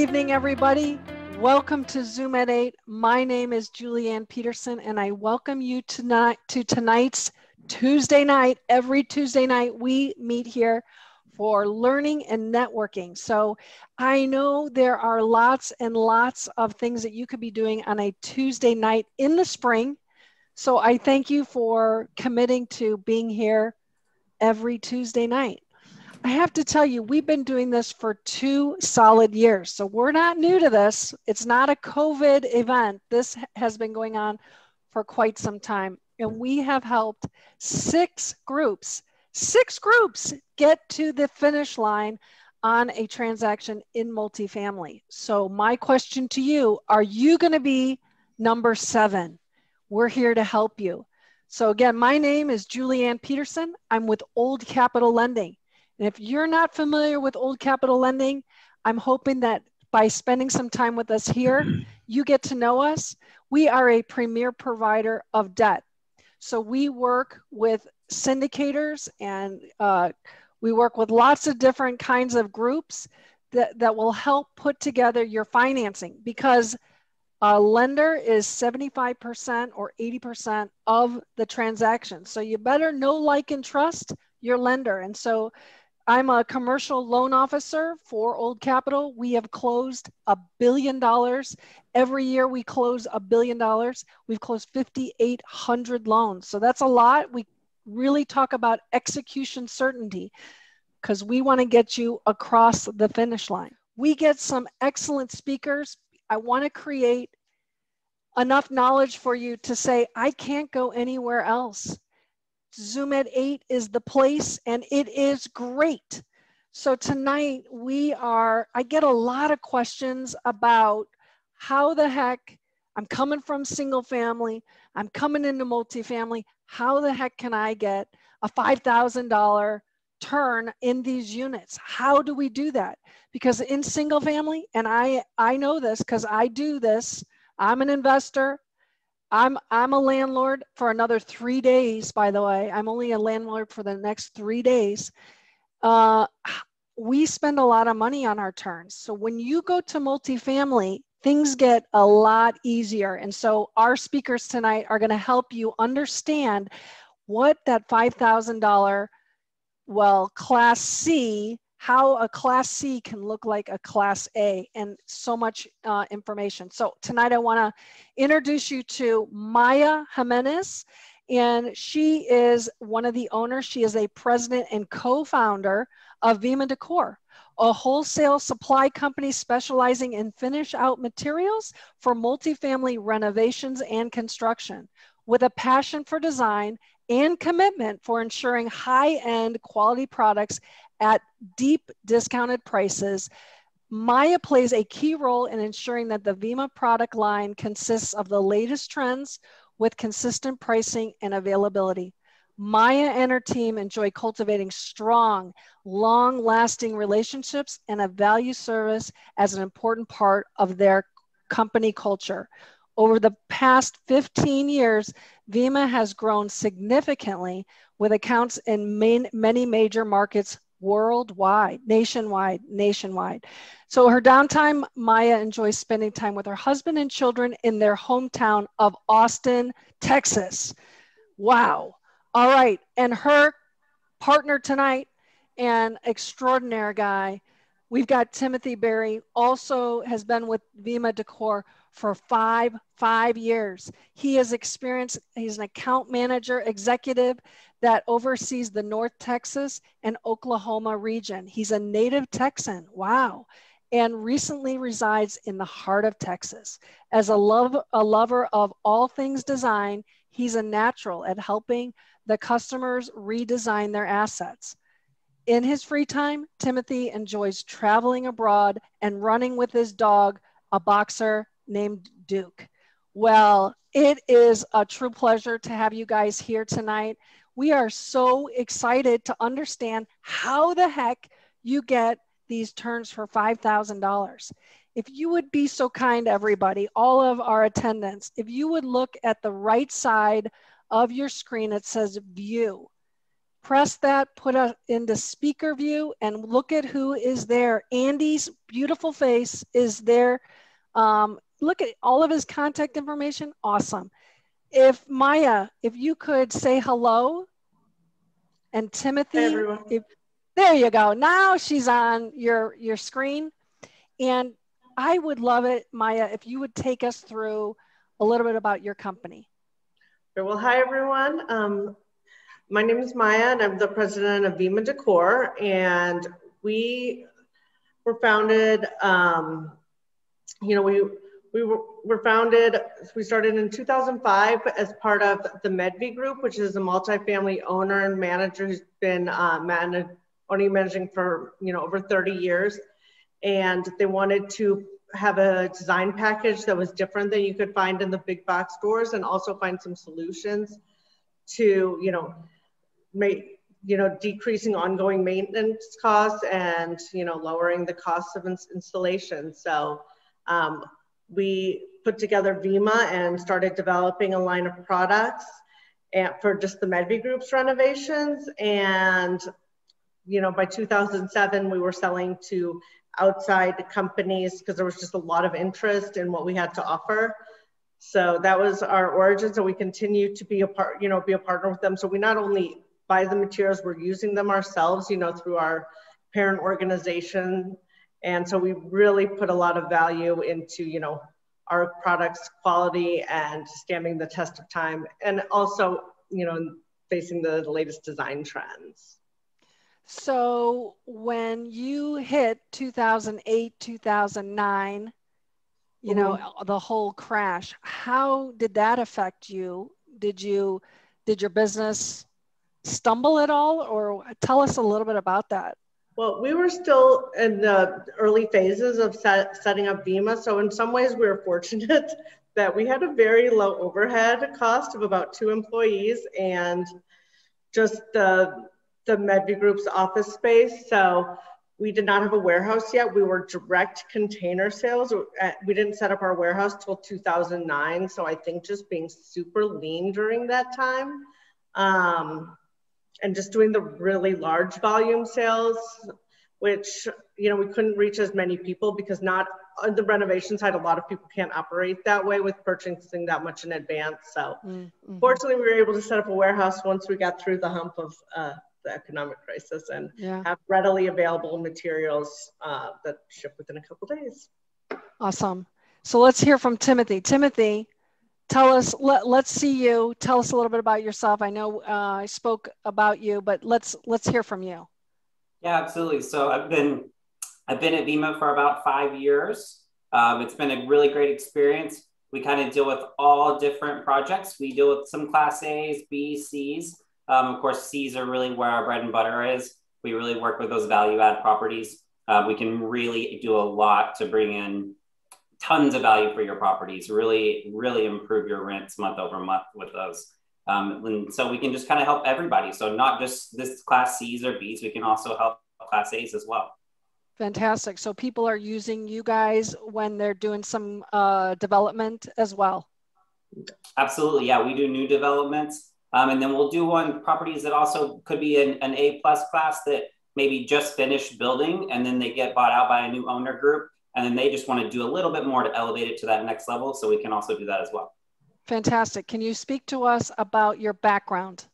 evening, everybody. Welcome to Zoom at 8. My name is Julianne Peterson, and I welcome you tonight to tonight's Tuesday night. Every Tuesday night, we meet here for learning and networking. So I know there are lots and lots of things that you could be doing on a Tuesday night in the spring. So I thank you for committing to being here every Tuesday night. I have to tell you, we've been doing this for 2 solid years. So we're not new to this. It's not a COVID event. This has been going on for quite some time. And we have helped 6 groups get to the finish line on a transaction in multifamily. So my question to you, are you going to be number 7? We're here to help you. So again, my name is Julianne Peterson. I'm with Old Capital Lending. And if you're not familiar with Old Capital Lending, I'm hoping that by spending some time with us here, you get to know us. We are a premier provider of debt. So we work with syndicators and we work with lots of different kinds of groups that will help put together your financing, because a lender is 75% or 80% of the transaction. So you better know, like, and trust your lender. And so I'm a commercial loan officer for Old Capital. We have closed $1 billion. Every year we close $1 billion. We've closed 5,800 loans. So that's a lot. We really talk about execution certainty because we want to get you across the finish line. We get some excellent speakers. I want to create enough knowledge for you to say, I can't go anywhere else. Zoom at 8 is the place, and it is great. So tonight I get a lot of questions about how the heck, I'm coming from single family, I'm coming into multifamily, how the heck can I get a $5,000 turn in these units? How do we do that? Because in single family, and I know this because I do this, I'm an investor. I'm a landlord for another 3 days, by the way. I'm only a landlord for the next 3 days. We spend a lot of money on our turns. So when you go to multifamily, things get a lot easier. And so our speakers tonight are going to help you understand what that $5,000, well, Class C, how a Class C can look like a Class A, and so much information. So tonight I want to introduce you to Maia Jimenez, and she is one of the owners. She is a president and co-founder of Vima Decor, a wholesale supply company specializing in finish out materials for multifamily renovations and construction, with a passion for design and commitment for ensuring high-end quality products at deep discounted prices. Maia plays a key role in ensuring that the Vima product line consists of the latest trends with consistent pricing and availability. Maia and her team enjoy cultivating strong, long-lasting relationships and a value service as an important part of their company culture. Over the past 15 years, Vima has grown significantly with accounts in many major markets worldwide, nationwide. So her downtime, Maia enjoys spending time with her husband and children in their hometown of Austin, Texas. Wow. All right. And her partner tonight, an extraordinary guy, we've got Timothy Berry, also has been with Vima Decor for five years. He has experience, he's an account manager executive that oversees the North Texas and Oklahoma region. He's a native Texan, wow, and recently resides in the heart of Texas. As a lover of all things design, he's a natural at helping the customers redesign their assets. In his free time, Timothy enjoys traveling abroad and running with his dog, a boxer named Duke. Well, it is a true pleasure to have you guys here tonight. We are so excited to understand how the heck you get these turns for $5,000. If you would be so kind, everybody, all of our attendants, if you would look at the right side of your screen, it says view. press that, put it into speaker view, and look at who is there. Andy's beautiful face is there. Look at all of his contact information. Awesome. If Maya, if you could say hello, and Timothy, hey everyone. There you go. Now she's on your screen. And I would love it, Maya, if you would take us through a little bit about your company. Well, hi everyone. My name is Maya, and I'm the president of Vima Decor. And we were founded, we started in 2005 as part of the Medvi Group, which is a multifamily owner and manager who's been managing for over 30 years. And they wanted to have a design package that was different than you could find in the big box stores, and also find some solutions to decreasing ongoing maintenance costs and lowering the cost of installation. So we put together Vima and started developing a line of products for just the Medvi Group's renovations. And by 2007, we were selling to outside companies because there was just a lot of interest in what we had to offer. So that was our origin. So we continue to be a partner with them. So we not only buy the materials, we're using them ourselves, through our parent organization. And so we really put a lot of value into, our products quality and standing the test of time, and also, facing the latest design trends. So when you hit 2008, 2009, the whole crash, how did that affect you? Did your business stumble at all, or tell us a little bit about that? Well, we were still in the early phases of setting up Vima. So in some ways we were fortunate that we had a very low overhead cost of about 2 employees and just the Medvi Group's office space. So we did not have a warehouse yet. We were direct container sales. We didn't set up our warehouse till 2009. So I think just being super lean during that time, and just doing the really large volume sales, which, we couldn't reach as many people because not on the renovation side, a lot of people can't operate that way with purchasing that much in advance. So fortunately, we were able to set up a warehouse once we got through the hump of the economic crisis and have readily available materials that ship within a couple days. Awesome. So let's hear from Timothy. Timothy, tell us, let's see you. Tell us a little bit about yourself. I know I spoke about you, but let's hear from you. Yeah, absolutely. So I've been at Vima for about 5 years. It's been a really great experience. We kind of deal with all different projects. We deal with some Class A's, B's, C's. Of course, C's are really where our bread and butter is. We really work with those value add properties. We can really do a lot to bring in tons of value for your properties, really, really improve your rents month over month with those. And so we can just kind of help everybody. So not just this Class C's or B's, we can also help Class A's as well. Fantastic. So people are using you guys when they're doing some development as well? Absolutely. Yeah, we do new developments. And then we'll do properties that also could be an A+ class that maybe just finished building, and then they get bought out by a new owner group. And then they just want to do a little bit more to elevate it to that next level. So we can also do that as well. Fantastic. Can you speak to us about your background?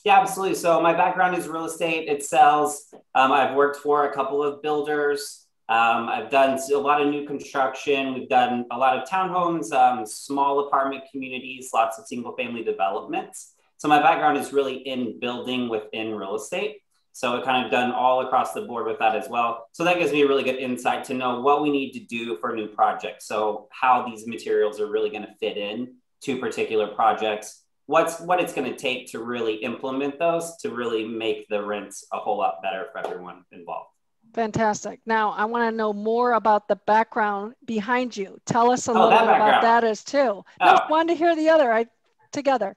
Yeah, absolutely. So my background is real estate. It sells. I've worked for a couple of builders. I've done a lot of new construction. We've done a lot of townhomes, small apartment communities, lots of single family developments. So my background is really in building within real estate. So I've kind of done all across the board with that as well. So that gives me a really good insight to know what we need to do for new projects. So how these materials are really going to fit in to particular projects, what it's going to take to really implement those to really make the rents a whole lot better for everyone involved. Fantastic. Now I want to know more about the background behind you. Tell us a little bit about that as too. No, one to hear the other together.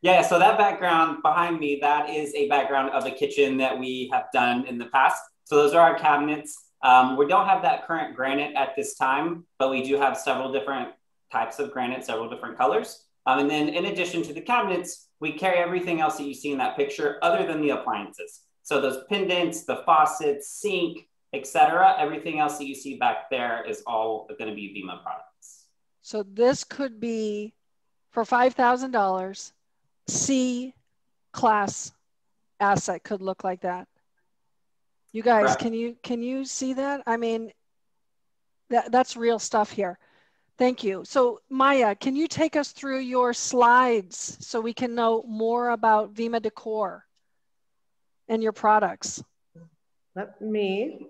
Yeah, so that background behind me, that is a background of a kitchen that we have done in the past. So those are our cabinets. We don't have that current granite at this time, but we do have several different types of granite, several different colors. And then in addition to the cabinets, we carry everything else that you see in that picture other than the appliances. So those pendants, the faucets, sink, etc. Everything else that you see back there is all going to be Vima products. So this could be for $5,000, C-class asset could look like that. You guys, Correct. can you see that? I mean, that's real stuff here. Thank you. So Maia, can you take us through your slides so we can know more about Vima Decor and your products? Let me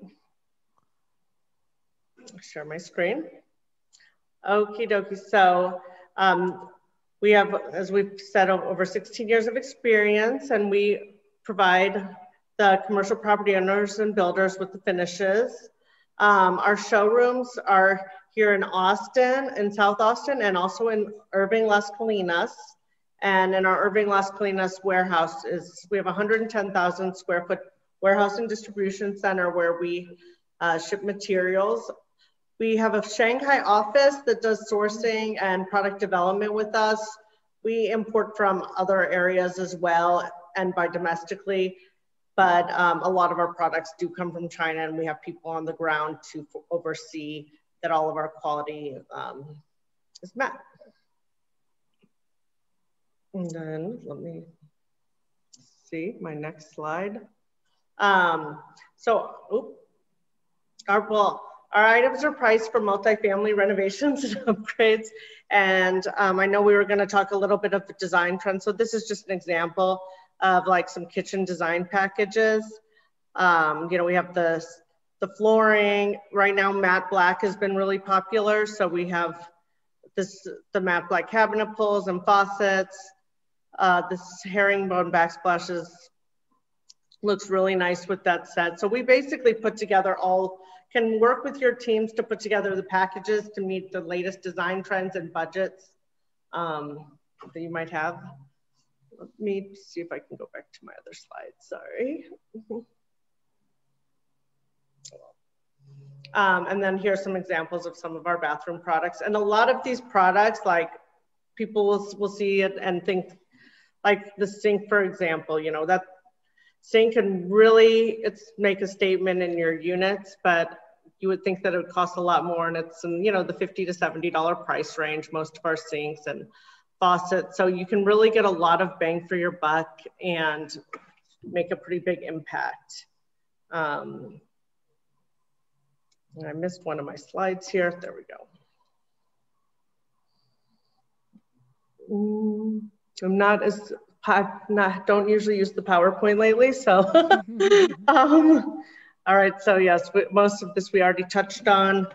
share my screen. Okie dokie. So we have, as we've said, over 16 years of experience, and we provide the commercial property owners and builders with the finishes. Our showrooms are here in Austin, in South Austin, and also in Irving, Las Colinas. And in our Irving, Las Colinas warehouse we have 110,000 square foot warehouse and distribution center where we ship materials. We have a Shanghai office that does sourcing and product development with us. We import from other areas as well and buy domestically, but a lot of our products do come from China, and we have people on the ground to oversee that all of our quality is met. And then let me see my next slide. Our items are priced for multifamily renovations and upgrades. And I know we were going to talk a little bit of the design trend. So this is just an example of like some kitchen design packages. You know, we have the flooring. Right now, matte black has been really popular. So we have the matte black cabinet pulls and faucets. This herringbone backsplashes looks really nice with that set. So we basically put together can work with your teams to put together the packages to meet the latest design trends and budgets that you might have. Let me see if I can go back to my other slide, sorry. And then here's some examples of some of our bathroom products. And a lot of these products, like people will see it and think, like the sink, for example, you know, that sink can really make a statement in your units, but you would think that it would cost a lot more, and it's in, you know, the $50 to $70 price range, most of our sinks and faucets. So you can really get a lot of bang for your buck and make a pretty big impact. And I missed one of my slides here. There we go. Don't usually use the PowerPoint lately, so. All right, so yes, most of this we already touched on,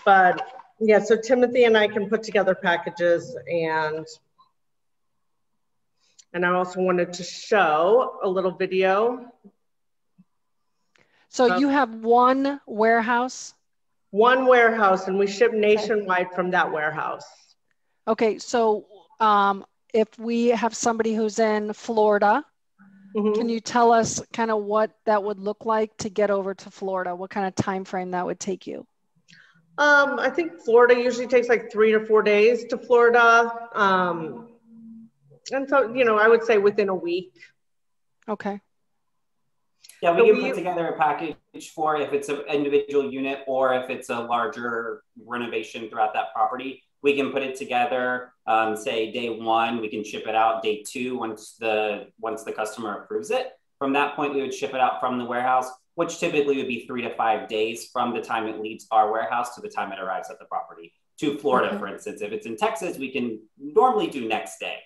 but yeah, so Timothy and I can put together packages, and I also wanted to show a little video. So you have one warehouse? One warehouse, and we ship nationwide from that warehouse. Okay, so if we have somebody who's in Florida, can you tell us kind of what that would look like to get over to Florida? What kind of time frame that would take you? I think Florida usually takes like 3 to 4 days to Florida. And so, you know, I would say within a week. Okay. Yeah, we can put together a package for if it's an individual unit or if it's a larger renovation throughout that property. We can put it together, say day 1, we can ship it out day 2 once the customer approves it. From that point, we would ship it out from the warehouse, which typically would be 3 to 5 days from the time it leaves our warehouse to the time it arrives at the property. To Florida, for instance, if it's in Texas, we can normally do next day.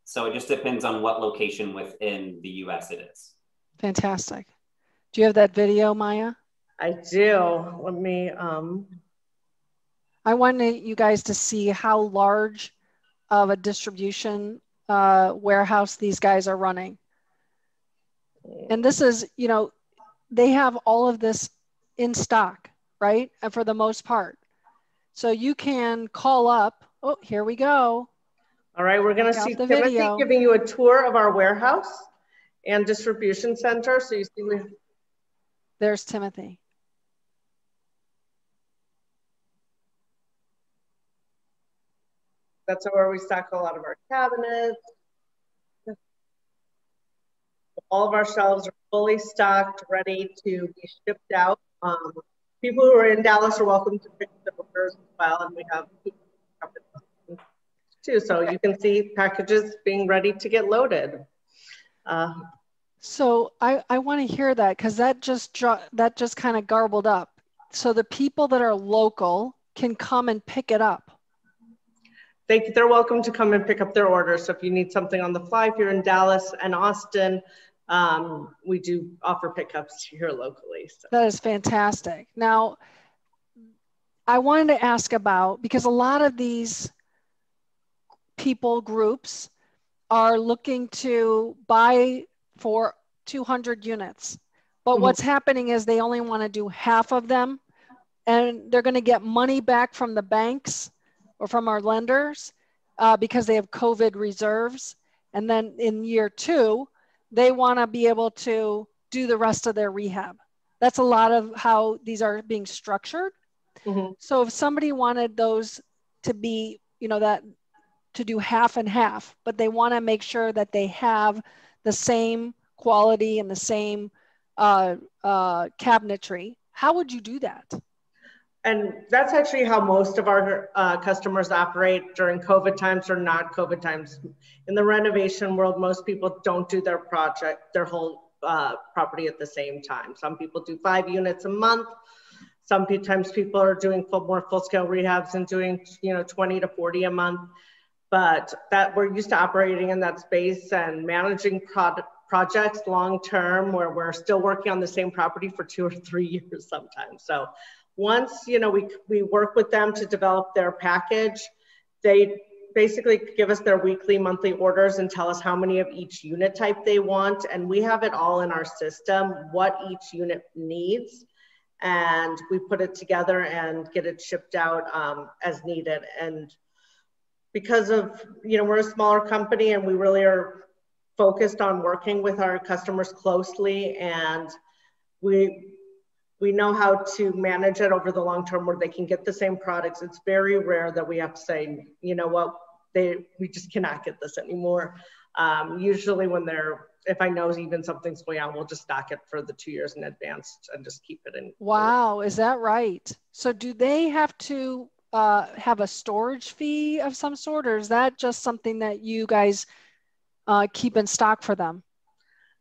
So it just depends on what location within the US it is. Fantastic. Do you have that video, Maia? I do. Let me, I wanted you guys to see how large of a distribution warehouse these guys are running. And this is, you know, they have all of this in stock, right? And for the most part. So you can call up. Oh, here we go. All right, we're going to see Timothy giving you a tour of our warehouse and distribution center. So you see, there's Timothy. That's where we stock a lot of our cabinets. All of our shelves are fully stocked, ready to be shipped out. People who are in Dallas are welcome to pick the orders as well, and we have people too. So you can see packages being ready to get loaded. So I want to hear that, because that just kind of garbled up. So the people that are local can come and pick it up. They're welcome to come and pick up their orders. So if you need something on the fly, if you're in Dallas and Austin, we do offer pickups here locally. So. That is fantastic. Now, I wanted to ask about, because a lot of these groups are looking to buy for 200 units. But what's happening is they only want to do half of them, and they're going to get money back from the banks or from our lenders because they have COVID reserves. And then in year 2, they want to be able to do the rest of their rehab. That's a lot of how these are being structured. So if somebody wanted those to be, to do half and half, but they want to make sure that they have the same quality and the same cabinetry, how would you do that? And that's actually how most of our customers operate during COVID times or not COVID times. In the renovation world, most people don't do their whole property at the same time. Some people do 5 units a month. Sometimes people are doing more full-scale rehabs and doing 20 to 40 a month. But that we're used to operating in that space and managing projects long-term, where we're still working on the same property for 2 or 3 years sometimes. So once, we work with them to develop their package, they basically give us their weekly, monthly orders and tell us how many of each unit type they want. And we have it all in our system, what each unit needs. And we put it together and get it shipped out as needed. And because of, we're a smaller company and we really are focused on working with our customers closely, and we know how to manage it over the long term where they can get the same products. It's very rare that we have to say, you know what, we just cannot get this anymore. Usually if I know even something's going on, we'll just stock it for the 2 years in advance and just keep it in. Wow, is that right? So do they have to have a storage fee of some sort, or is that just something that you guys keep in stock for them?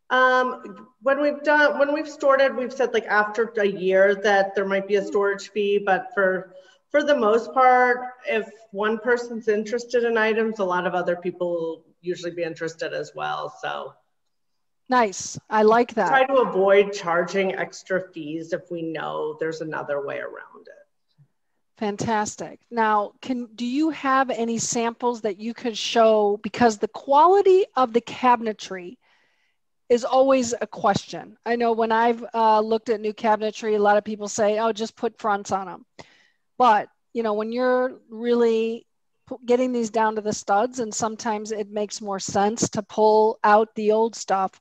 When we've stored it, we've said like after a year that there might be a storage fee, but for the most part, if one person's interested in items, a lot of other people will usually be interested as well. So nice. I like that. Try to avoid charging extra fees if we know there's another way around it. Fantastic. Now, do you have any samples that you could show? Because the quality of the cabinetry is always a question. I know when I've looked at new cabinetry, a lot of people say, oh, just put fronts on them. But, when you're really getting these down to the studs, and sometimes it makes more sense to pull out the old stuff.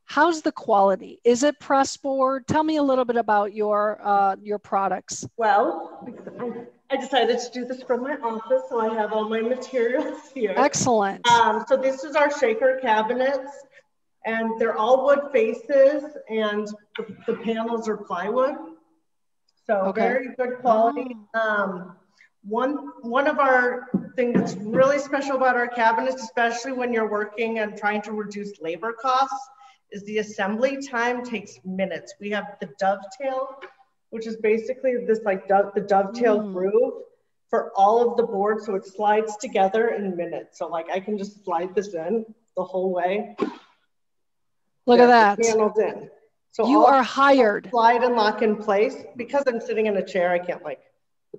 How's the quality? Is it pressboard? Tell me a little bit about your products. Well, I decided to do this from my office, so I have all my materials here. Excellent. So this is our shaker cabinets, and they're all wood faces, and the panels are plywood. So okay. Very good quality. Oh. One of our things that's really special about our cabinets, especially when you're working and trying to reduce labor costs, is the assembly time takes minutes. We have the dovetail, which is basically this the dovetail groove for all of the boards. So it slides together in minutes. So I can just slide this in the whole way. Look at that. Panels in. So you are hired. Slide and lock in place. Because I'm sitting in a chair, I can't put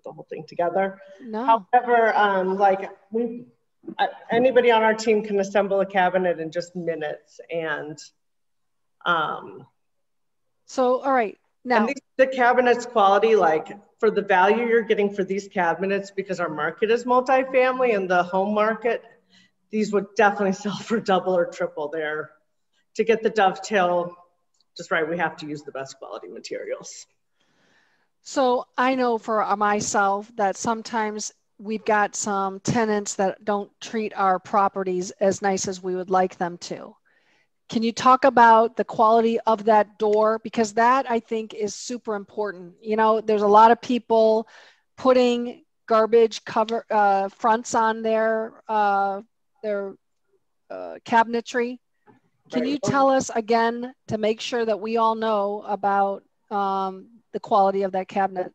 the whole thing together. No. However, anybody on our team can assemble a cabinet in just minutes. And so, all right. Now, the cabinets quality, for the value you're getting for these cabinets, because our market is multifamily and the home market, these would definitely sell for double or triple there. To get the dovetail just right, we have to use the best quality materials. So I know for myself that sometimes we've got some tenants that don't treat our properties as nice as we would like them to. Can you talk about the quality of that door? Because that, I think, is super important. You know, there's a lot of people putting garbage cover fronts on their cabinetry. Can you tell us again to make sure that we all know about the quality of that cabinet?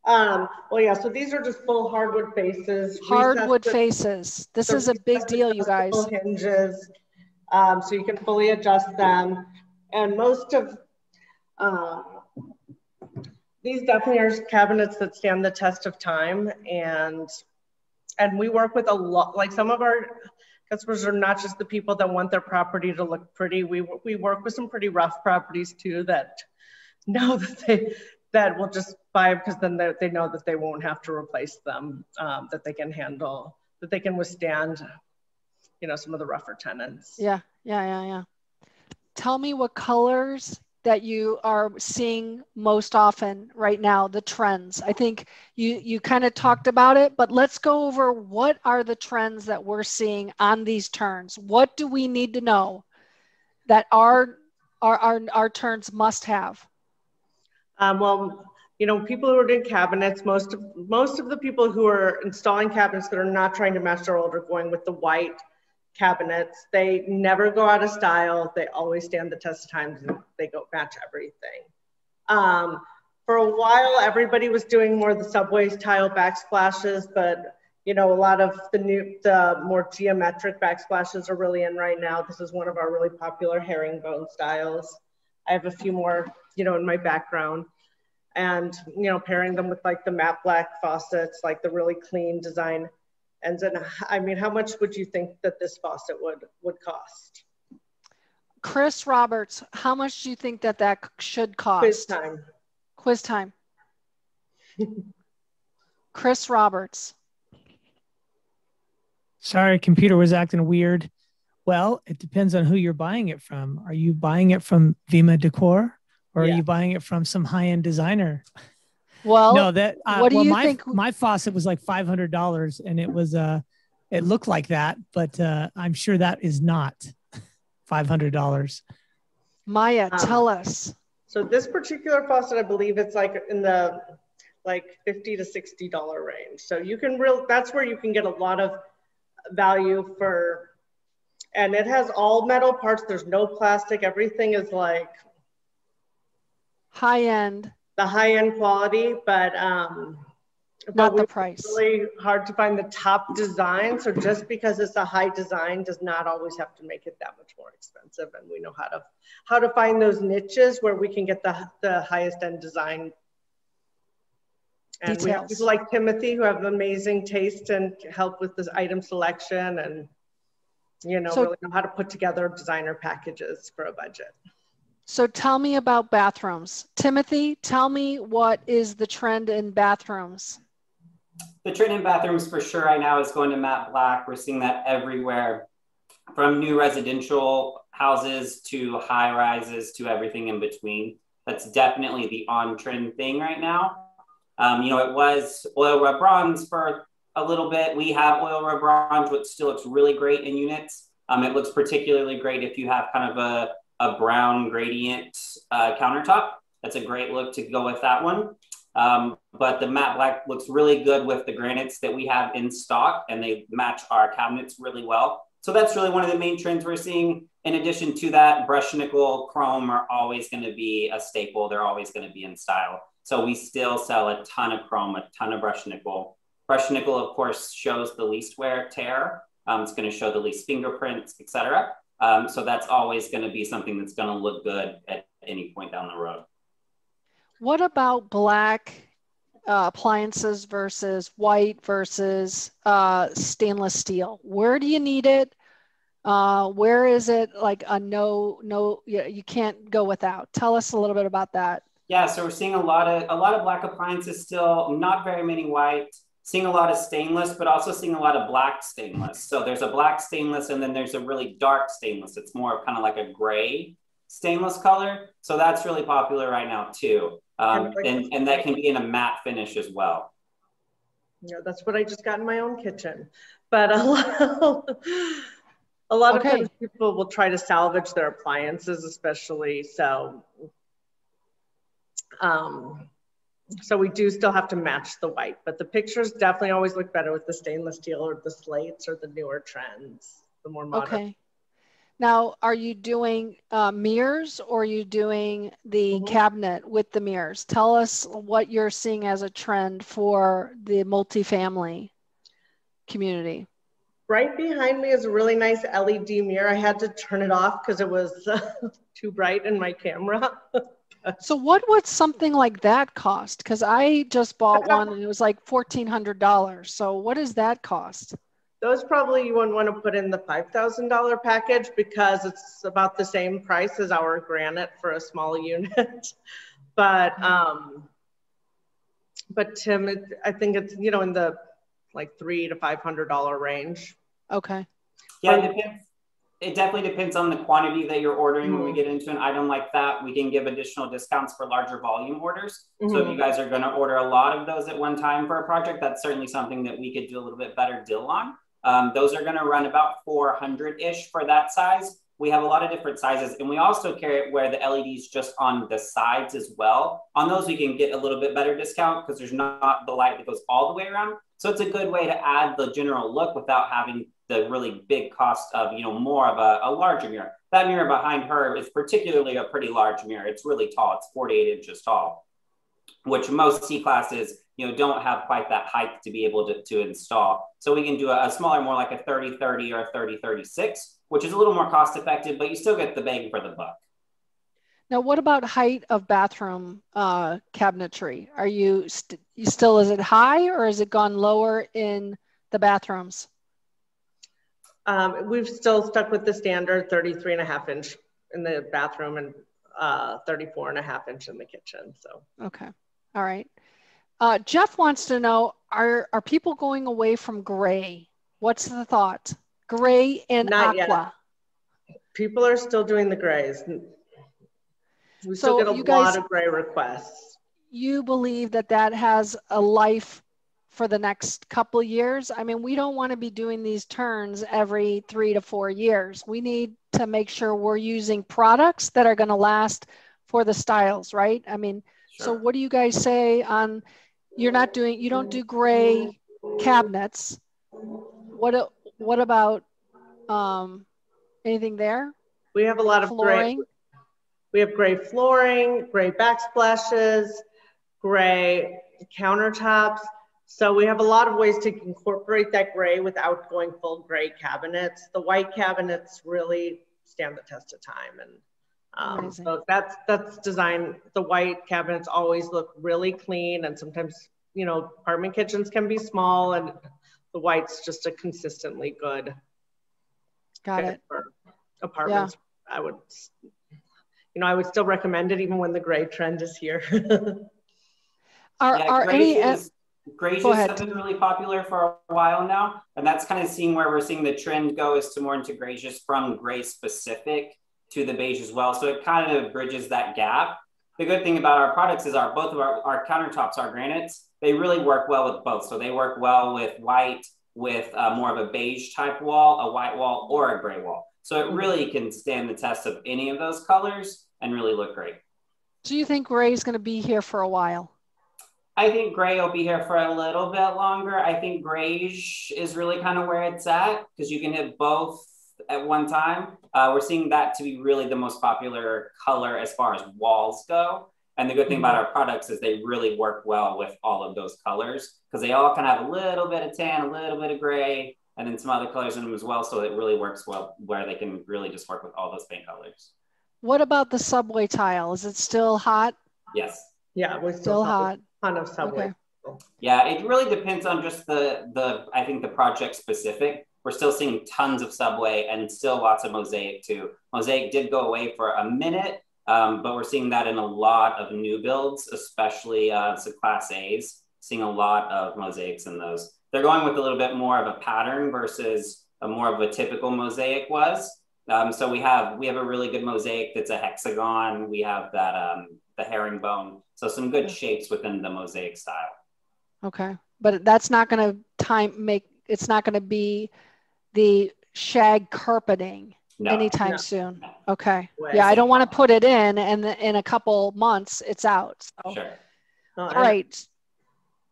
Well, yeah, so these are just full hardwood faces. Hardwood faces. This is a big deal, you guys. Hinges, so you can fully adjust them. And most of these definitely are cabinets that stand the test of time. And we work with a lot, like some of our customers are not just the people that want their property to look pretty. We work with some pretty rough properties too that know that will just buy because then they know that they won't have to replace them, that they can handle, that they can withstand, you know, some of the rougher tenants. Yeah. Tell me what colors that you are seeing most often right now, the trends. I think you kind of talked about it, but let's go over what are the trends that we're seeing on these turns. What do we need to know that our turns must have? Well, you know, people who are doing cabinets, most of the people who are installing cabinets that are not trying to match their old are going with the white cabinets. They never go out of style. They always stand the test of time and they go match everything. For a while, everybody was doing more of the subways tile backsplashes, but you know, a lot of the more geometric backsplashes are really in right now. This is one of our really popular herringbone styles. I have a few more, you know, in my background, and you know, pairing them with like the matte black faucets, like the really clean design. And then, I mean, how much would you think that this faucet would cost? Chris Roberts, how much do you think that should cost? Quiz time. Chris Roberts. Sorry, computer was acting weird. Well, it depends on who you're buying it from. Are you buying it from Vima Decor, or are you buying it from some high-end designer? Well, no, that what do you think? My faucet was like $500, and it was it looked like that, but I'm sure that is not $500. Maya, tell us. So this particular faucet, I believe it's like in the $50 to $60 range. So you can that's where you can get a lot of value for, and it has all metal parts. There's no plastic. Everything is like high end. The high end quality, but not the price. It's really hard to find the top design. So just because it's a high design does not always have to make it that much more expensive. And we know how to find those niches where we can get the highest end design. And details. We have people like Timothy who have amazing taste and help with this item selection, and you know, really know how to put together designer packages for a budget. So tell me about bathrooms. Timothy, tell me what is the trend in bathrooms? The trend in bathrooms for sure right now is going to matte black. We're seeing that everywhere, from new residential houses to high rises to everything in between. That's definitely the on trend thing right now. You know, it was oil rub bronze for a little bit. We have oil rub bronze, which still looks really great in units. It looks particularly great if you have kind of a brown gradient countertop. That's a great look to go with that one. But the matte black looks really good with the granites that we have in stock, and they match our cabinets really well. So that's really one of the main trends we're seeing. In addition to that, brushed nickel, chrome are always going to be a staple. They're always going to be in style. So we still sell a ton of chrome, a ton of brushed nickel. Brushed nickel, of course, shows the least wear tear. It's going to show the least fingerprints, etc. So that's always going to be something that's going to look good at any point down the road. What about black appliances versus white versus stainless steel? Where do you need it? Where is it like a no, you can't go without? Tell us a little bit about that. Yeah, so we're seeing a lot of black appliances still, not very many white. Seeing a lot of stainless, but also seeing a lot of black stainless. So there's a black stainless, and then there's a really dark stainless. It's more kind of like a gray stainless color. So that's really popular right now too. And that can be in a matte finish as well. You know, that's what I just got in my own kitchen. But a lot of times people will try to salvage their appliances, especially. So, so we do still have to match the white, but the pictures definitely always look better with the stainless steel or the slates or the newer trends, the more modern. Okay. Now, are you doing mirrors, or are you doing the cabinet with the mirrors? Tell us what you're seeing as a trend for the multifamily community. Right behind me is a really nice LED mirror. I had to turn it off because it was too bright in my camera. So what would something like that cost? Because I just bought one and it was like $1,400. So what does that cost? Those probably you wouldn't want to put in the $5,000 package because it's about the same price as our granite for a small unit. But Tim, I think it's, you know, in the like $300 to $500 range. Okay. Yeah, it depends. It definitely depends on the quantity that you're ordering. When we get into an item like that, we can give additional discounts for larger volume orders. So if you guys are going to order a lot of those at one time for a project, that's certainly something that we could do a little bit better deal on. Those are going to run about 400-ish for that size. We have a lot of different sizes, and we also carry it where the LED's just on the sides as well. On those, we can get a little bit better discount because there's not the light that goes all the way around. So it's a good way to add the general look without having the really big cost of, you know, more of a larger mirror. That mirror behind her is particularly a pretty large mirror. It's really tall. It's 48 inches tall, which most C-classes, you know, don't have quite that height to be able to install. So we can do a smaller, more like a 30-30 or a 30-36, which is a little more cost effective, but you still get the bang for the buck. Now, what about height of bathroom cabinetry? Are you still, is it high or has it gone lower in the bathrooms? We've still stuck with the standard 33.5 inch in the bathroom and 34.5 inch in the kitchen. So okay, all right. Jeff wants to know: Are people going away from gray? What's the thought? Gray and not aqua. Yet. People are still doing the grays. We So still get a lot of gray requests. You believe that that has a life for the next couple years? I mean, we don't want to be doing these turns every 3 to 4 years. We need to make sure we're using products that are going to last for the styles, right? I mean, sure. So what do you guys say on, you don't do gray cabinets. What about anything there? We have a lot of flooring. Gray. We have gray flooring, gray backsplashes, gray countertops. So we have a lot of ways to incorporate that gray without going full gray cabinets. The white cabinets really stand the test of time. And so that's design. The white cabinets always look really clean, and sometimes, you know, apartment kitchens can be small, and the white's just a consistently good. Got it. For apartments. Yeah. I would still recommend it even when the gray trend is here. Grays have been really popular for a while now, and that's kind of seeing where we're seeing the trend go is to more into grays, just from gray specific to the beige as well. So it kind of bridges that gap. The good thing about our products is both of our countertops, our granites, they really work well with both. So they work well with white, with more of a beige type wall, a white wall, or a gray wall. So it really can stand the test of any of those colors and really look great. Do you think gray is going to be here for a while? I think gray will be here for a little bit longer. I think grayish is really kind of where it's at because you can hit both at one time. We're seeing that to be really the most popular color as far as walls go. And the good thing about our products is they really work well with all of those colors because they all kind of have a little bit of tan, a little bit of gray, and then some other colors in them as well. So it really works well where they can really just work with all those paint colors. What about the subway tile? Is it still hot? Yes. Yeah, we're still hot. A ton of subway. Okay. Yeah, it really depends on just I think the project specific. We're still seeing tons of subway and still lots of mosaic too. Mosaic did go away for a minute, but we're seeing that in a lot of new builds, especially some Class A's, seeing a lot of mosaics in those. They're going with a little bit more of a pattern versus more of a typical mosaic was. So we have a really good mosaic that's a hexagon. We have that the herringbone. So some good shapes within the mosaic style. Okay. but that's not going to it's not going to be the shag carpeting anytime soon. Okay. Yeah, I don't want to put it in and in a couple months it's out. So. Sure. All right.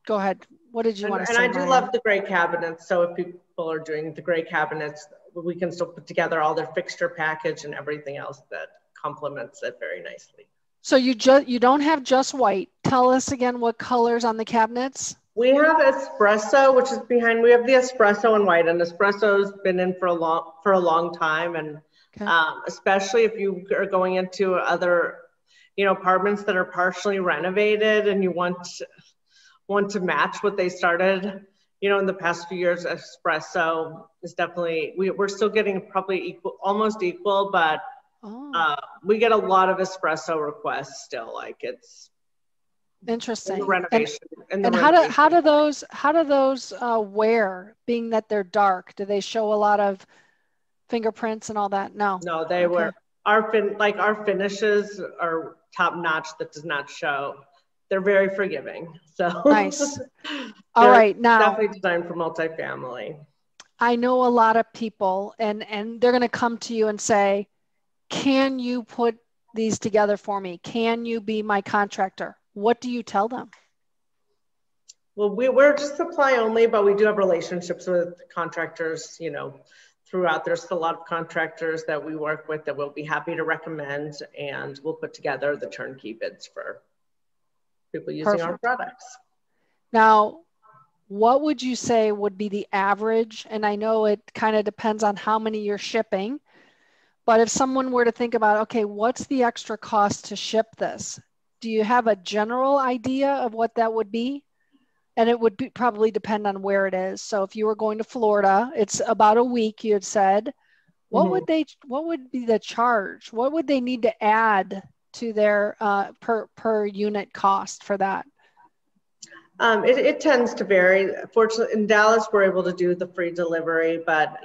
Go ahead. What did you want to say, And I do love the gray cabinets. So if people are doing the gray cabinets, we can still put together all their fixture package and everything else that complements it very nicely. So you don't have just white. Tell us again what colors on the cabinets. We have espresso, which is behind. We have the espresso and white, and espresso's been in for a long time, and especially if you are going into other, apartments that are partially renovated, and you want to match what they started, in the past few years. Espresso is definitely we're still getting probably almost equal, but we get a lot of espresso requests still. Like it's. Interesting. Renovation. And how do those wear, being that they're dark? Do they show a lot of fingerprints and all that? No. No, they were our finishes are top notch. That does not show. They're very forgiving. So nice. All right, now definitely designed for multifamily. I know a lot of people, and they're going to come to you and say, "Can you put these together for me? Can you be my contractor?" What do you tell them? Well, we're just supply only, but we do have relationships with contractors, throughout. There's a lot of contractors that we work with that we'll be happy to recommend, and we'll put together the turnkey bids for people using our products. Now, what would you say would be the average? And I know it kind of depends on how many you're shipping, but if someone were to think about, okay, what's the extra cost to ship this? Do you have a general idea of what that would be? And it would probably depend on where it is. So if you were going to Florida, it's about a week, you had said. What would be the charge? What would they need to add to their per unit cost for that? It tends to vary. Fortunately, in Dallas, we're able to do the free delivery, but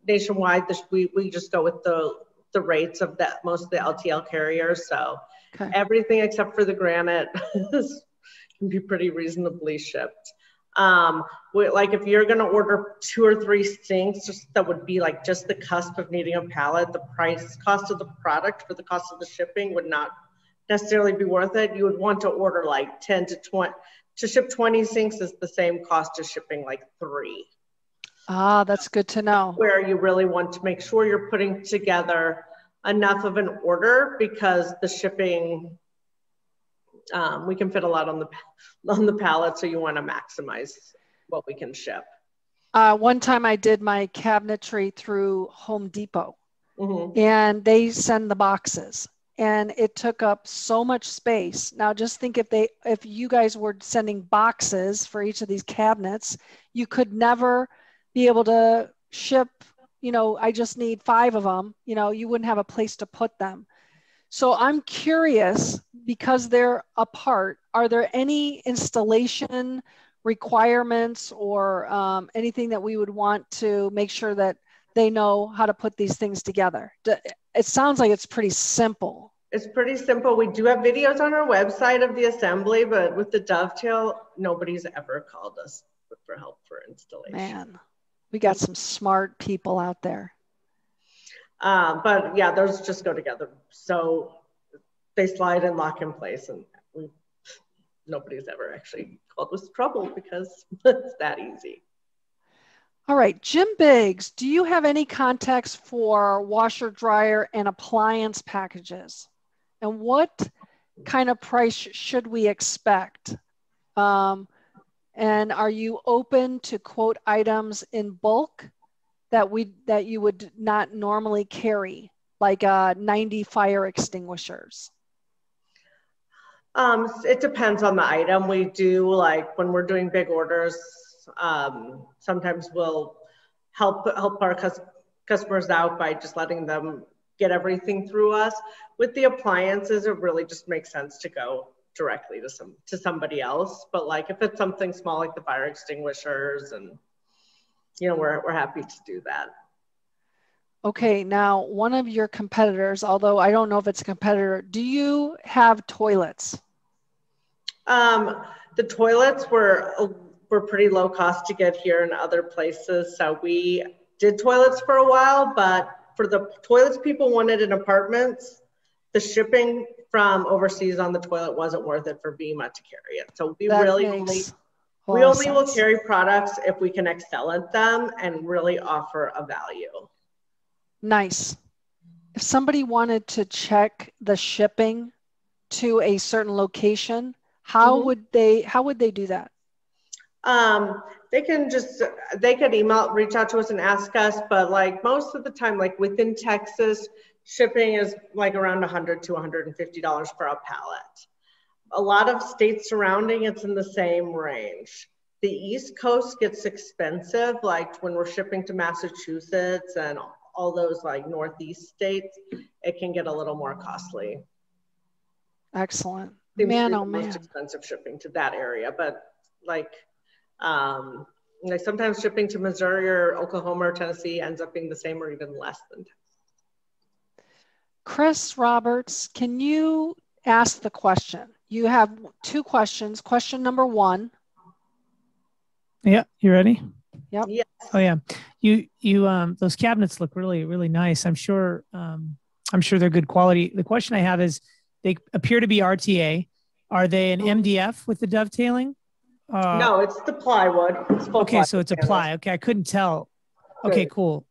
nationwide, we just go with the rates of most of the LTL carriers. So everything except for the granite can be pretty reasonably shipped. Like if you're going to order 2 or 3 sinks, that would be like just the cusp of needing a pallet. The cost of the product for the cost of the shipping would not necessarily be worth it. You would want to order like 10 to 20. To ship 20 sinks is the same cost as shipping like 3. Ah, that's good to know. Where you really want to make sure you're putting together enough of an order, because the shipping, we can fit a lot on the pallet, so you want to maximize what we can ship. One time I did my cabinetry through Home Depot, and they send the boxes, and it took up so much space. Now just think if you guys were sending boxes for each of these cabinets, you could never be able to ship, I just need 5 of them, you wouldn't have a place to put them. So I'm curious, because they're apart, are there any installation requirements or anything that we would want to make sure that they know how to put these things together? It sounds like it's pretty simple. It's pretty simple. We do have videos on our website of the assembly, but with the dovetail, nobody's ever called us for help for installation. Man, we got some smart people out there. But yeah, those just go together. So they slide and lock in place, and nobody's ever actually called us trouble because it's that easy. All right, Jim Biggs, do you have any contacts for washer, dryer, and appliance packages? And what kind of price should we expect? And are you open to quote items in bulk that you would not normally carry, like 90 fire extinguishers? It depends on the item. We do, like when we're doing big orders, sometimes we'll help our customers out by just letting them get everything through us. With the appliances, it really just makes sense to go directly to somebody else. But like if it's something small like the fire extinguishers, and we're happy to do that. Okay, now one of your competitors, although I don't know if it's a competitor, do you have toilets? The toilets were pretty low cost to get here in other places. So we did toilets for a while, but for the toilets people wanted in apartments, the shipping from overseas on the toilet wasn't worth it for Vima to carry it. So we only will carry products if we can excel at them and really offer a value. Nice. If somebody wanted to check the shipping to a certain location, how would they do that? They could reach out to us and ask us, but like most of the time, like within Texas, shipping is like around $100 to $150 for a pallet. A lot of states surrounding, it's in the same range. The East Coast gets expensive, like when we're shipping to Massachusetts and all those like Northeast states, it can get a little more costly. Excellent. Man, oh man. Most expensive shipping to that area, but like sometimes shipping to Missouri or Oklahoma or Tennessee ends up being the same or even less than Texas. Chris Roberts, can you ask the question? You have two questions. Question number one. Yeah, you ready? Yep. Yes. Oh yeah. You those cabinets look really, really nice. I'm sure they're good quality. The question I have is, they appear to be RTA. Are they an MDF with the dovetailing? No, it's the plywood. It's okay, so it's a ply. Okay, I couldn't tell. Okay, cool.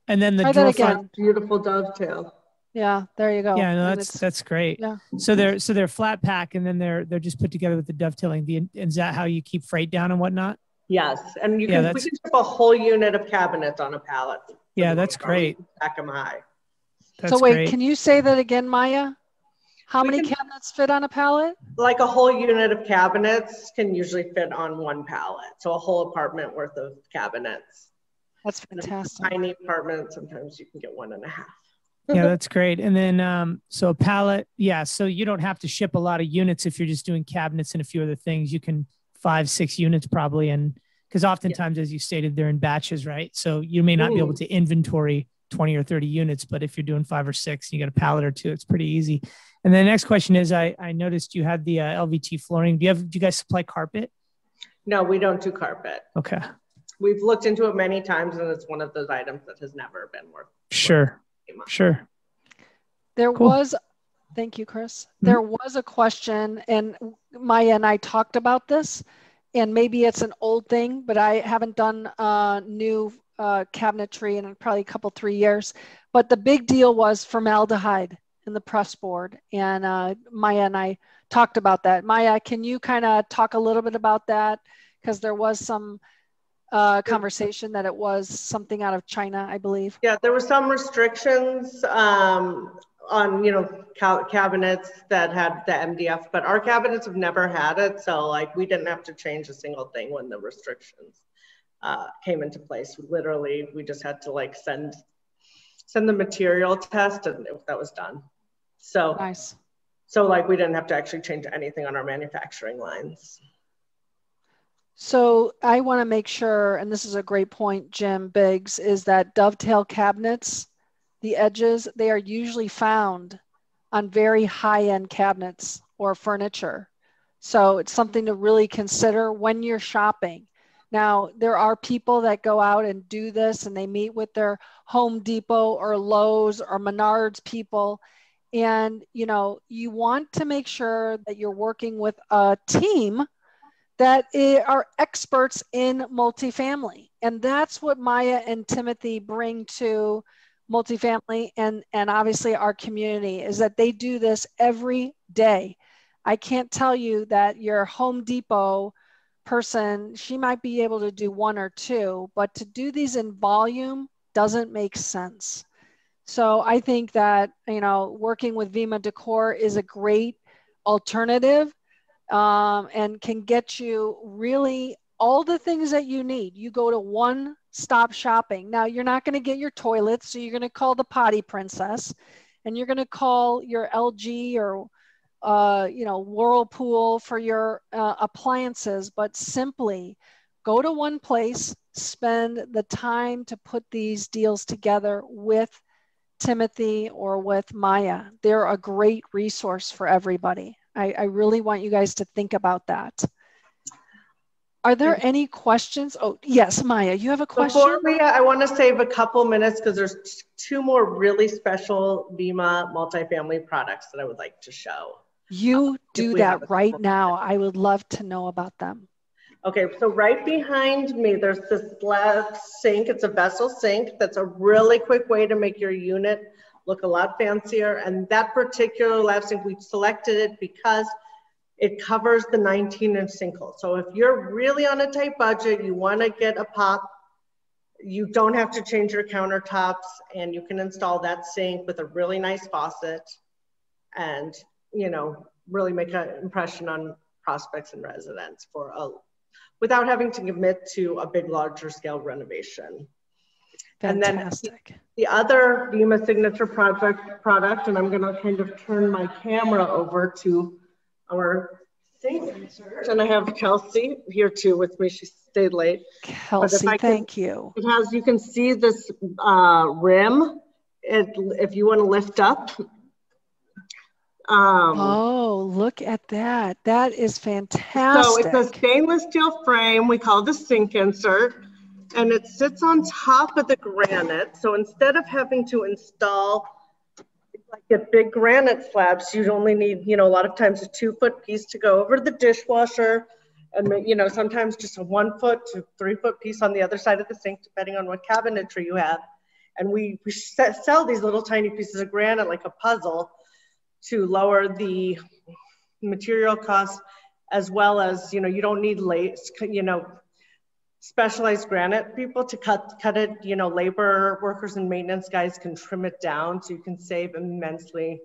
And then the drawer front, beautiful dovetail. Yeah, there you go. Yeah, no, that's great. Yeah. So they're flat pack, and then they're just put together with the dovetailing. Is that how you keep freight down and whatnot? Yes, and we can ship a whole unit of cabinets on a pallet. Yeah, that's great. Stack them high. So wait, can you say that again, Maya? How many cabinets fit on a pallet? Like a whole unit of cabinets can usually fit on one pallet. So a whole apartment worth of cabinets. That's fantastic. Tiny apartment, sometimes you can get 1.5. Yeah, that's great. And then, so a pallet, yeah. So you don't have to ship a lot of units if you're just doing cabinets and a few other things. You can 5-6 units probably. And because oftentimes, as you stated, they're in batches, right? So you may not be able to inventory 20 or 30 units, but if you're doing 5 or 6, you got a pallet or 2, it's pretty easy. And the next question is, I noticed you had the LVT flooring. Do you guys supply carpet? No, we don't do carpet. Okay. We've looked into it many times, and it's one of those items that has never been worth. Sure. There was, thank you, Chris. There was a question, and Maya and I talked about this, and maybe it's an old thing, but I haven't done new cabinetry in probably a couple, 3 years. But the big deal was formaldehyde in the press board, and Maya and I talked about that. Maya, can you kind of talk a little bit about that? Because there was some conversation that it was something out of China, I believe. Yeah, there were some restrictions on cabinets that had the MDF, but our cabinets have never had it, so like we didn't have to change a single thing when the restrictions came into place. Literally, we just had to like send the material test, and that was done. So nice. So like we didn't have to actually change anything on our manufacturing lines. So I want to make sure, and this is a great point, Jim Biggs, is that dovetail cabinets, the edges, they are usually found on very high-end cabinets or furniture. So it's something to really consider when you're shopping. Now, there are people that go out and do this, and they meet with their Home Depot or Lowe's or Menards people. And, you want to make sure that you're working with a team that are experts in multifamily. And that's what Maya and Timothy bring to multifamily and obviously our community, is that they do this every day. I can't tell you that your Home Depot person, she might be able to do 1 or 2, but to do these in volume doesn't make sense. So I think that, working with Vima Decor is a great alternative and can get you really all the things that you need. You go to one-stop shopping. Now, you're not going to get your toilets, so you're going to call the Potty Princess, and you're going to call your LG or Whirlpool for your appliances, but simply go to one place, spend the time to put these deals together with Timothy or with Maya. They're a great resource for everybody. I really want you guys to think about that. Are there any questions? Oh, yes, Maya, you have a question? I want to save a couple minutes because there's two more really special Vima multifamily products that I would like to show. You do that right now. I would love to know about them. Okay, so right behind me, there's this slab sink. It's a vessel sink. That's a really quick way to make your unit look a lot fancier. And that particular lab sink, we selected it because it covers the 19-inch sinkhole. So if you're really on a tight budget, you want to get a pop, you don't have to change your countertops, and you can install that sink with a really nice faucet and, you know, really make an impression on prospects and residents without having to commit to a big, larger scale renovation. Fantastic. And then the other Vima signature product, and I'm going to kind of turn my camera over to our sink insert, and I have Kelsey here too with me. She stayed late. Kelsey, thank you. It has, you can see this rim. If you want to lift up. Oh, look at that. That is fantastic. So it's a stainless steel frame. We call it the sink insert, and it sits on top of the granite. So instead of having to install like big granite slabs, you'd only need, you know, a lot of times a 2-foot piece to go over the dishwasher, and, you know, sometimes just a 1-foot to 3-foot piece on the other side of the sink, depending on what cabinetry you have. And we sell these little tiny pieces of granite like a puzzle to lower the material costs, as well as, you know, you don't need specialized granite people to cut it. You know, labor workers and maintenance guys can trim it down, so you can save immensely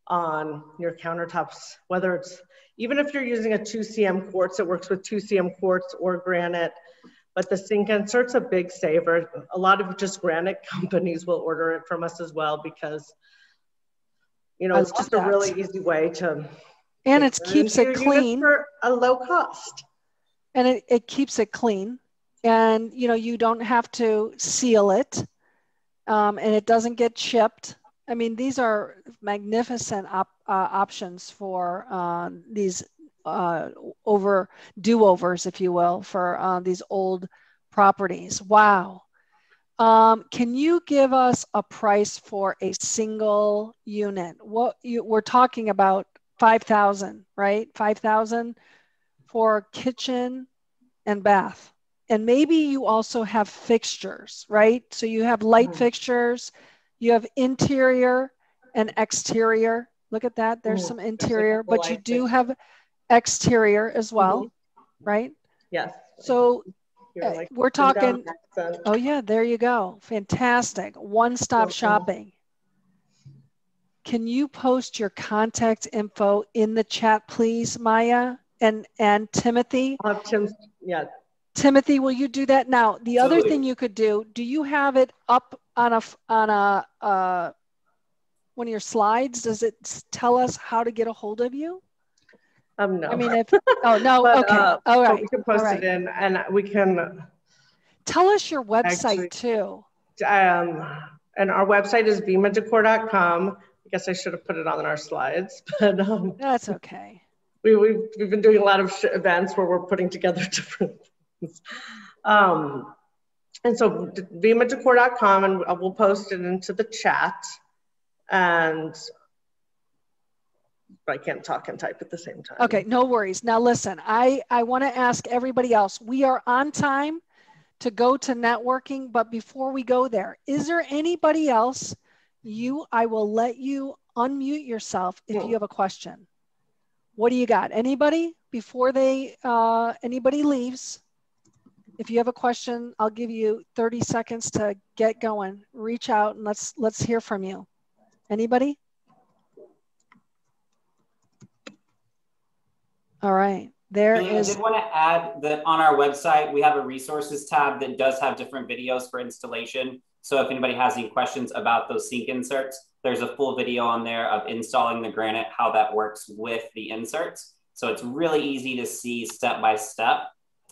on your countertops, whether it's, even if you're using a 2 cm quartz, it works with 2 cm quartz or granite, but the sink insert's a big saver. A lot of just granite companies will order it from us as well, because, you know, it's just a really easy way to, and it keeps it clean for a low cost. And it keeps it clean, and, you know, you don't have to seal it, and it doesn't get chipped. I mean, these are magnificent options for these do-overs, if you will, for these old properties. Wow. Can you give us a price for a single unit? We're talking about 5,000, right? 5,000 for kitchen and bath. And maybe you also have fixtures, right? So you have light fixtures, you have interior and exterior. Look at that. There's some interior, but you do have exterior as well, right? Yes. So we're talking, oh yeah, there you go. Fantastic. One-stop shopping. Can you post your contact info in the chat, please, Maya and Timothy? Yeah. Timothy, will you do that? Now, the other thing you could do you have it up on one of your slides? Does it tell us how to get a hold of you? No. I mean, oh no, but, okay, all right. So we can post it in, and we can. Tell us your website too. And our website is vimadecor.com. I guess I should have put it on our slides, but that's okay. We've been doing a lot of events where we're putting together different things. And so vimadecor.com, and we'll post it into the chat. And I can't talk and type at the same time. Okay, no worries. Now listen, I want to ask everybody else, we are on time to go to networking, but before we go there, is there anybody else I will let you unmute yourself if you have a question. What do you got? Anybody before anybody leaves? If you have a question, I'll give you 30 seconds to get going. Reach out and let's hear from you. Anybody? All right. I did want to add that on our website, we have a resources tab that does have different videos for installation. So if anybody has any questions about those sink inserts, there's a full video on there of installing the granite, how that works with the inserts. So it's really easy to see step by step.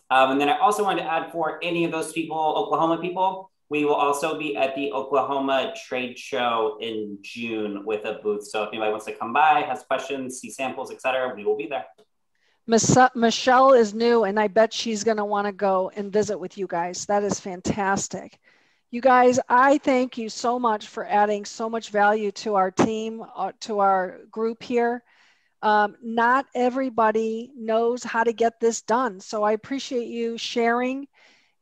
And then I also wanted to add, for any of those people, Oklahoma people, we will also be at the Oklahoma Trade Show in June with a booth. So if anybody wants to come by, has questions, see samples, etc., we will be there. Michelle is new, and I bet she's going to want to go and visit with you guys. That is fantastic. You guys, I thank you so much for adding so much value to our team, to our group here. Not everybody knows how to get this done. So I appreciate you sharing.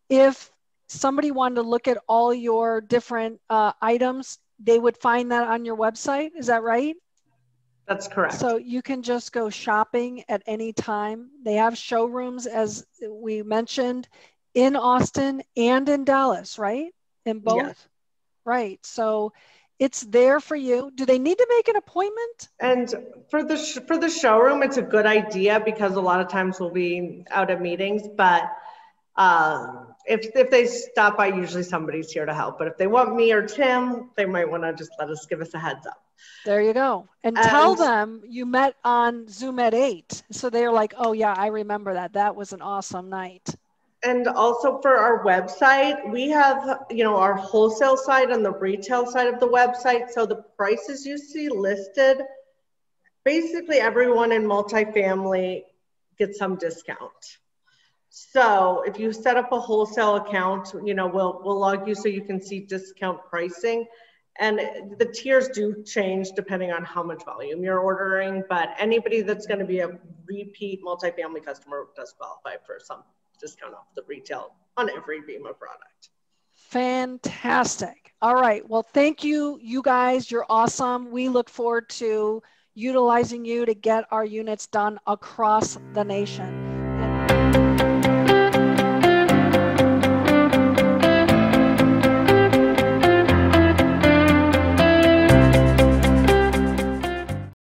If somebody wanted to look at all your different items, they would find that on your website. Is that right? That's correct. So you can just go shopping at any time. They have showrooms, as we mentioned, in Austin and in Dallas, right? In both? Yes. Right. So it's there for you. Do they need to make an appointment? And for the showroom, it's a good idea because a lot of times we'll be out at meetings, but if they stop by, usually somebody's here to help. But if they want me or Tim, they might want to just give us a heads up. There you go. And tell them you met on Zoom at 8. So they're like, oh yeah, I remember that. That was an awesome night. And also for our website, we have, our wholesale side and the retail side of the website. So the prices you see listed, basically everyone in multifamily gets some discount. So if you set up a wholesale account, we'll log you so you can see discount pricing. And the tiers do change depending on how much volume you're ordering, but anybody that's going to be a repeat multifamily customer does qualify for some discount off the retail on every Vima product. Fantastic. All right. Well, thank you, you guys. You're awesome. We look forward to utilizing you to get our units done across the nation.